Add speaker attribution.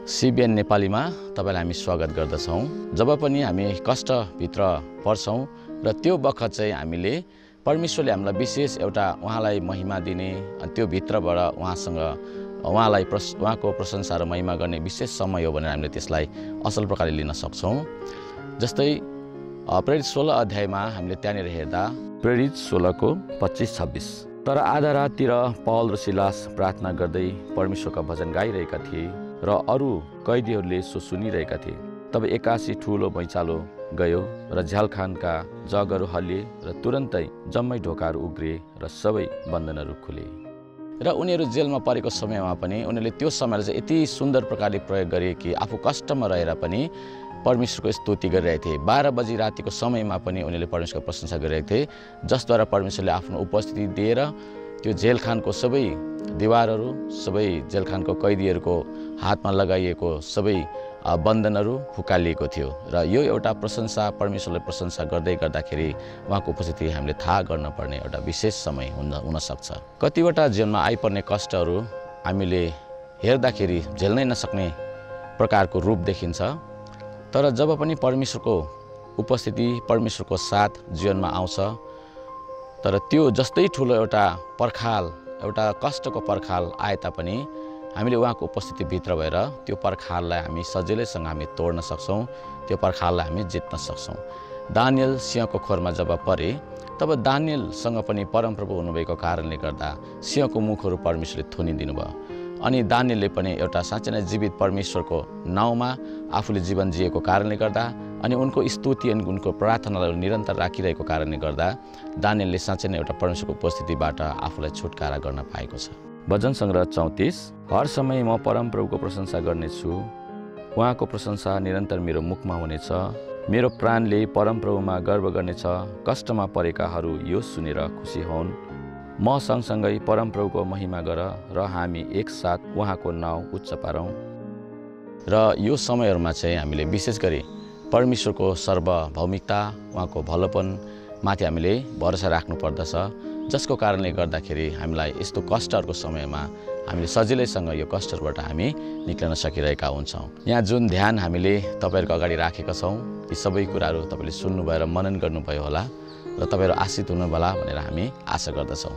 Speaker 1: CBN नेपालीमा तपाईलाई हामी स्वागत गर्दछौं। जब पनि हामी कष्टभित्र पर्छौं र त्यो बखत चाहिँ हामीले परमेश्वरले हामीलाई विशेष एउटा उहाँलाई महिमा दिने अनि त्यो भित्रबाट उहाँको प्रशंसा र महिमा गर्ने विशेष समय हो भनेर हामीले त्यसलाई असल प्रकारले लिन सक्छौं। जस्तै प्रेरित 16 अध्यायमा हामीले त्यहाँनिर हेर्दा प्रेरित 16 को 25-26 तर आधा राततिर पौल र सिलास प्रार्थना गर्दै परमेश्वरका भजन गाइरहेका थिए र अरू कैदीहरूले सो सुनिरहेका थिए। तब एकासी ठूलो भैँचालो गयो र झ्यालखानका जगहरू हल्लिए र तुरन्तै जम्मै ढोकाहरू उग्रिए र सबै बन्धनहरू खुले। र उनीहरू जेलमा परेको समयमा पनि उनीहरूले त्यो समयलाई चाहिँ यति सुन्दर प्रकारले प्रयोग गरे कि आफू कष्टमा रहेर पनि परमेश्वरको स्तुति गरिरहेका थिए। 12 बजी रातिको समयमा पनि उनीहरूले परमेश्वरको प्रशंसा गरिरहेका थिए, जसद्वारा परमेश्वरले आफ्नो उपस्थिति दिएर त्यो जेलखानको सबै दिवारहरू, सबै जेलखानको कैदीहरूको हातमा लगाइएको सबै बन्धनहरू फुकालिएको थियो। र यो एउटा प्रशंसा, परमेश्वरले प्रशंसा गर्दै गर्दाखेरि उहाँको उपस्थिति हामीले थाहा गर्न पर्ने एउटा विशेष समय हुन सक्छ। कतिवटा जीवनमा आइपर्ने कष्टहरू हामीले हेर्दाखेरि झेल्नै नसक्ने प्रकारको रूप देखिन्छ, तर जब पनि परमेश्वरको उपस्थिति, परमेश्वरको साथ जीवनमा आउँछ, तर त्यो जस्तै ठुलो एउटा पर्खाल, एउटा कष्टको पर्खाल आए तापनि हामीले उहाँको उपस्थिति भित्र भएर त्यो पर्खाललाई हामी सजिलैसँग हामी तोड्न सक्छौं, त्यो पर्खाललाई हामी जित्न सक्छौं। दानियल सिंहको खोरमा जब परे तब दानियलसँग पनि परमप्रभु हुनुभएको कारणले गर्दा सिंहको मुखहरू परमेश्वरले थुनिदिनु भयो अनि दानियलले पनि एउटा साँच्चै नै जीवित परमेश्वरको नाउँमा आफूले जीवन जिएको कारणले गर्दा अनि उनको स्तुति अनि उनको प्रार्थनालाई निरन्तर राखिरहेको कारणले गर्दा दानियलले साँच्चै नै एउटा परमेश्वरको उपस्थितिबाट आफूलाई छुटकारा गर्न पाएको छ। भजन सङ्ग्रह 34। हर समय म परमप्रभुको प्रशंसा गर्नेछु, उहाँको प्रशंसा निरन्तर मेरो मुखमा हुनेछ। मेरो प्राणले परमप्रभुमा गर्व गर्नेछ, कष्टमा परेकाहरू यो सुनेर खुसी होन्। म सँगसँगै परमप्रभुको महिमा गर र हामी एकसाथ उहाँको नाउँ उच्च पारौँ। र यो समयहरूमा चाहिँ हामीले विशेष गरी परमेश्वरको सार्वभौमिकता, उहाँको भलोपन माथि हामीले भरोसा राख्नु पर्दछ, जसको कारणले गर्दाखेरि हामीलाई यस्तो कष्टहरूको समयमा हामीले सजिलैसँग यो कष्टहरूबाट हामी निक्लन सकिरहेका हुन्छौँ। यहाँ जुन ध्यान हामीले तपाईँहरूको अगाडि राखेका छौँ, यी सबै कुराहरू तपाईँले सुन्नुभयो र मनन गर्नुभयो होला र तपाईँहरू आशित हुनुभयो होला भनेर हामी आशा गर्दछौँ।